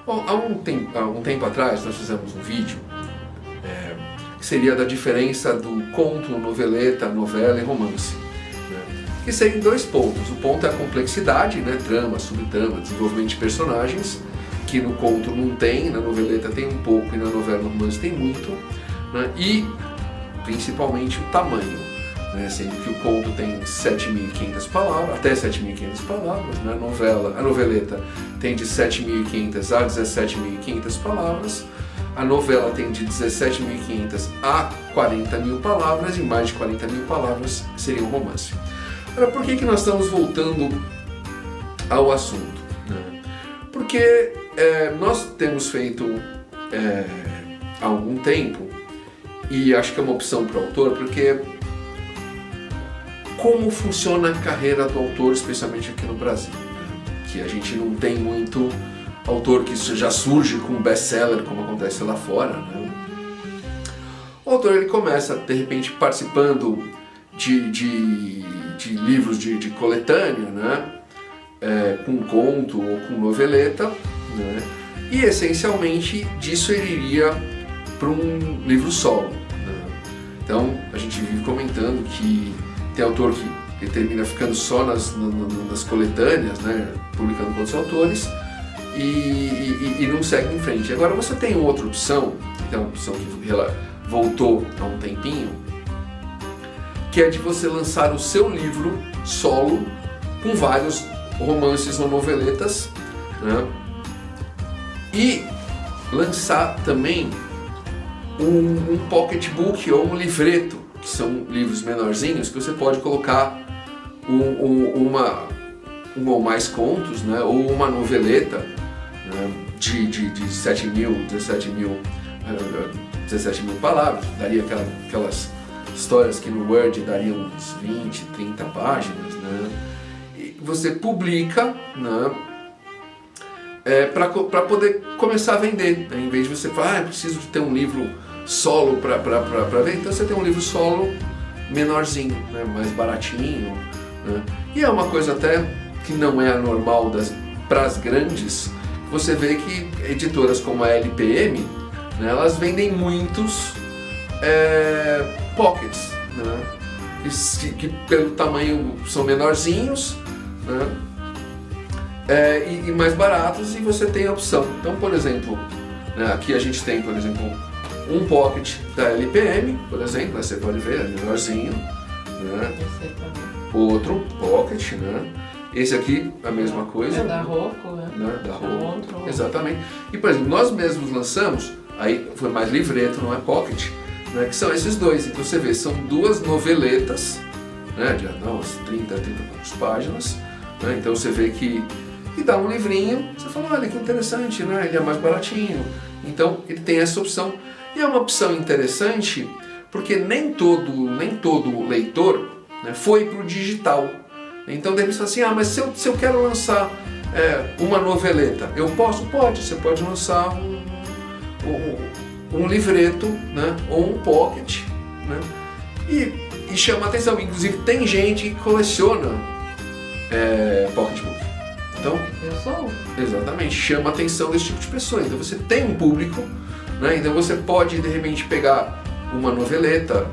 Bom, há um tempo atrás nós fizemos um vídeo que seria da diferença do conto, noveleta, novela e romance, né? Que seriam 2 pontos. O ponto é a complexidade, né? Trama, subtrama, desenvolvimento de personagens, que no conto não tem, na noveleta tem um pouco e na novela, no romance tem muito, né? E principalmente o tamanho, né? Sendo que o conto tem 7.500 palavras, até 7.500 palavras, né? A noveleta tem de 7.500 a 17.500 palavras, a novela tem de 17.500 a 40.000 palavras e mais de 40.000 palavras seria um romance. Agora, por que nós estamos voltando ao assunto, né? Porque nós temos feito há algum tempo, e acho que é uma opção para o autor, porque como funciona a carreira do autor, especialmente aqui no Brasil, né? Que a gente não tem muito autor que já surge com best-seller, como acontece lá fora, né? O autor ele começa, de repente, participando de livros de coletânea, né? Com conto ou com noveleta, né? E essencialmente disso ele iria para um livro solo, né? Então a gente vive comentando que tem autor que termina ficando só nas coletâneas, né? Publicando com outros autores e não segue em frente. Agora você tem outra opção, que é uma opção que voltou há um tempinho, que é de você lançar o seu livro solo com vários romances ou noveletas, né? E lançar também um pocketbook ou um livreto, que são livros menorzinhos que você pode colocar um ou mais contos, né? Ou uma noveleta, né? de 17 mil palavras, daria aquelas histórias que no Word dariam uns 20, 30 páginas, né? E você publica, né? Para poder começar a vender, né? Em vez de você falar, eu preciso de ter um livro solo para vender, então você tem um livro solo menorzinho, né? Mais baratinho, né? E é uma coisa até que não é anormal para as grandes. Você vê que editoras como a LPM, né? Elas vendem muitos pockets, né? Que pelo tamanho são menorzinhos, né? E mais baratos, e você tem a opção. Então, por exemplo, né, aqui a gente tem, por exemplo, um pocket da LPM, por exemplo, você pode ver, é menorzinho, né? Outro pocket, né? Esse aqui, a mesma coisa. É da Rocco, né? Da Rocco, exatamente. E, por exemplo, nós mesmos lançamos, aí foi mais livreto, não é pocket, né? Que são esses dois. Então você vê, são 2 noveletas, né? De umas 30 poucas páginas, né? Então você vê que e dá um livrinho, você fala, olha que interessante, né? Ele é mais baratinho. Então ele tem essa opção. E é uma opção interessante porque nem todo leitor, né, foi para o digital. Então daí você fala assim, mas se eu quero lançar uma noveleta, eu posso? Pode, você pode lançar um livreto, né? Ou um pocket, né? E chama atenção, inclusive tem gente que coleciona pocketbook. Então, exatamente, chama a atenção desse tipo de pessoa. Então você tem um público, né? Então você pode de repente pegar uma noveleta,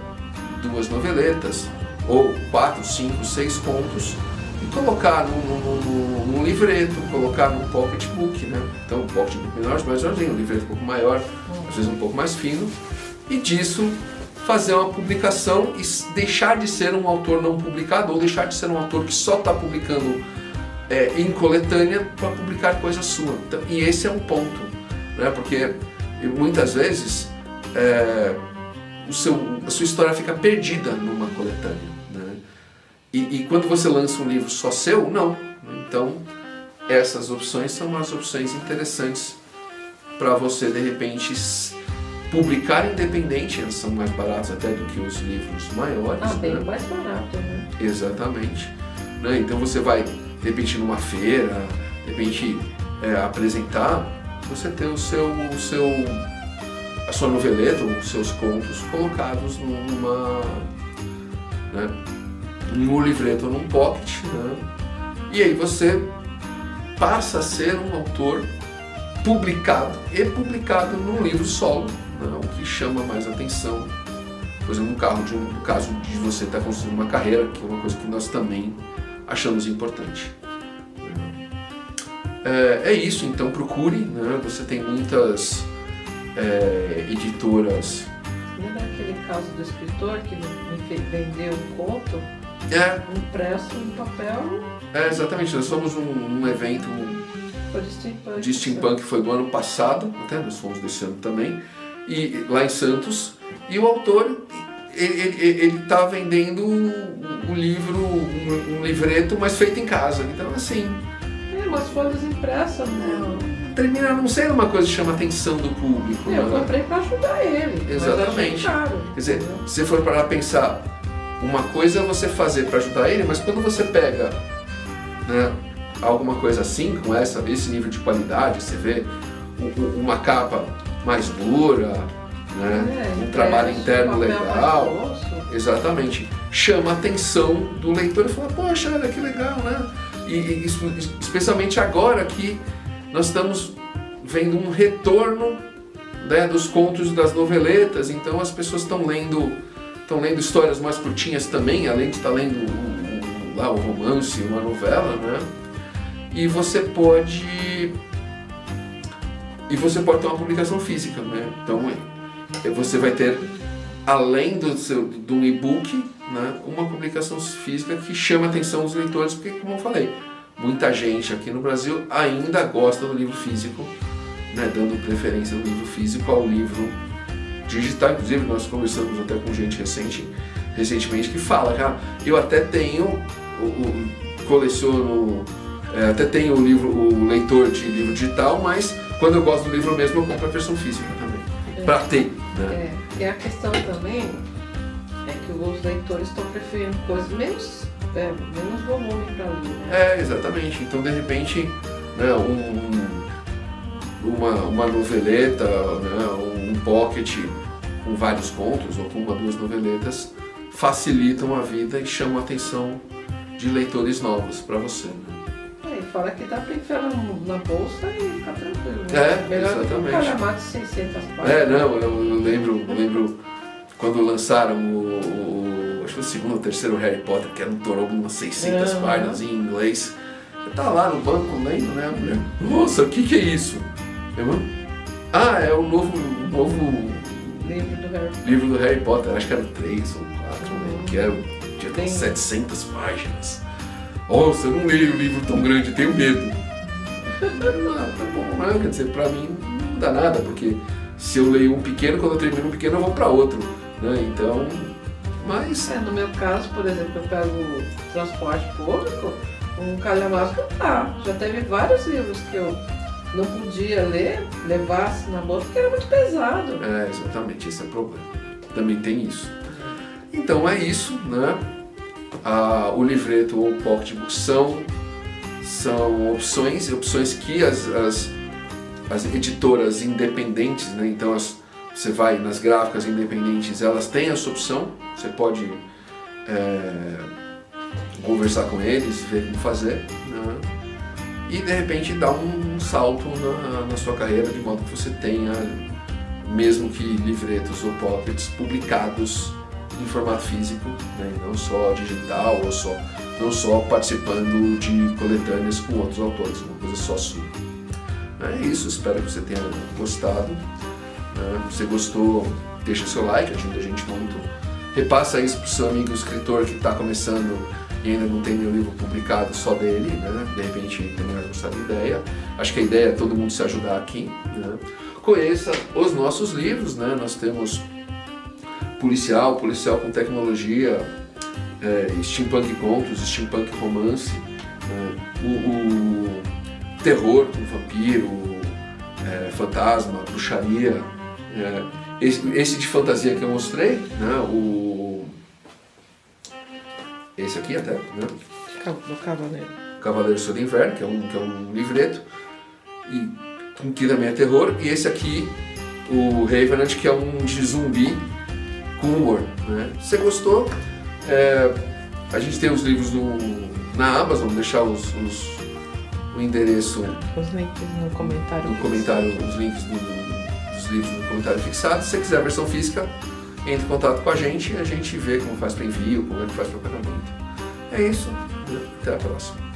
2 noveletas, ou 4, 5, 6 contos e colocar num livreto, colocar num pocketbook, né? Então um pocketbook menor, mais menorzinho, um livreto um pouco maior, às vezes um pouco mais fino, e disso fazer uma publicação e deixar de ser um autor não publicado, ou deixar de ser um autor que só está publicando em coletânea para publicar coisa sua. Então, e esse é um ponto, né? Porque muitas vezes a sua história fica perdida numa coletânea, né? E quando você lança um livro só seu, não. Então essas opções são umas opções interessantes para você de repente publicar independente. Eles são mais baratos até do que os livros maiores. Bem, né? mais barato, né? Exatamente, né? Então você vai de repente numa feira, de repente apresentar, você ter a sua noveleta, os seus contos colocados num livreto ou num pocket, né? E aí você passa a ser um autor publicado e publicado num livro solo, né, o que chama mais atenção, por exemplo, no caso de você estar construindo uma carreira, que é uma coisa que nós também achamos importante. É isso, então procure, né, você tem muitas editoras. Lembra aquele caso do escritor que vendeu um conto impresso em papel? Exatamente, nós fomos um evento de steampunk que foi do ano passado, até nós fomos desse ano também, e lá em Santos, e o autor ele tá vendendo um livro, um livreto, mas feito em casa, então assim... umas folhas impressas, né? Termina não sendo uma coisa que chama a atenção do público. Eu comprei para ajudar ele. Exatamente. Mas caro, quer dizer, se você for para pensar, uma coisa é você fazer para ajudar ele, mas quando você pega, né, alguma coisa assim, com esse nível de qualidade, você vê uma capa mais dura, né, um trabalho interno legal, exatamente, chama a atenção do leitor e fala, poxa, olha que legal, né? E especialmente agora que nós estamos vendo um retorno, né, dos contos, das noveletas, então as pessoas estão lendo histórias mais curtinhas também, além de estar lendo lá o romance, uma novela, né? E você pode ter uma publicação física, né? Então você vai ter, além do e-book, né, uma publicação física que chama a atenção dos leitores, porque, como eu falei, muita gente aqui no Brasil ainda gosta do livro físico, né, dando preferência no livro físico ao livro digital. Inclusive, nós conversamos até com gente recentemente que fala que eu até tenho, coleciono, até tenho o leitor de livro digital, mas quando eu gosto do livro mesmo, eu compro a versão física também, para ter. Né? E a questão também é que os leitores estão preferindo coisas menos volume para ler. Né? Exatamente. Então, de repente, né, uma noveleta, né, um pocket com vários contos ou com uma, duas noveletas facilitam a vida e chamam a atenção de leitores novos para você. Né? E fora que dá para enfiar na bolsa e ficar tranquilo. Né? Melhor exatamente. do que um calhamaço de 600 páginas. Eu lembro quando lançaram acho que o segundo ou terceiro Harry Potter, que era um torongo de umas 600 páginas em inglês. Eu tava lá no banco lendo, né, a mulher? Nossa, o que é isso? É o novo livro do Harry Potter, acho que era 3 ou 4, né, que tinha 700 páginas. Nossa, eu não leio um livro tão grande, tenho medo. Tá bom, né? Quer dizer, pra mim não dá nada, porque se eu leio um pequeno, quando eu termino um pequeno eu vou pra outro, né? Então, mas... no meu caso, por exemplo, eu pego o transporte público, um calhamaço não dá. Já teve vários livros que eu não podia ler, levasse na bolsa, porque era muito pesado. Exatamente, esse é o problema. Também tem isso. Então é isso, né? O livreto ou o pocketbook são opções que as editoras independentes, né? Então você vai nas gráficas independentes, elas têm essa opção, você pode conversar com eles, ver como fazer, né? E de repente dar um salto na sua carreira, de modo que você tenha, mesmo que livretos ou pockets publicados em formato físico, né? Não só digital, não só participando de coletâneas com outros autores, uma coisa só sua. É isso, espero que você tenha gostado. Se você gostou, deixa seu like, ajuda a gente muito. Repassa isso para o seu amigo escritor que está começando e ainda não tem nenhum livro publicado só dele, né? De repente também vai gostar da ideia. Acho que a ideia é todo mundo se ajudar aqui, né? Conheça os nossos livros, né? Nós temos policial com tecnologia, steampunk contos, steampunk romance, o terror com vampiro, fantasma, bruxaria, esse de fantasia que eu mostrei, né? Esse aqui até, né? Do Cavaleiro. Cavaleiro Sol do Inverno, que é um livreto, e que também é terror, e esse aqui, o Revenant, que é um de zumbi com humor, né? Se você gostou, a gente tem os livros na Amazon, vou deixar o endereço Os links no comentário. no comentário, os links dos livros no comentário fixado. Se você quiser a versão física, entre em contato com a gente e a gente vê como faz para envio, como é que faz para pagamento. É isso, até a próxima.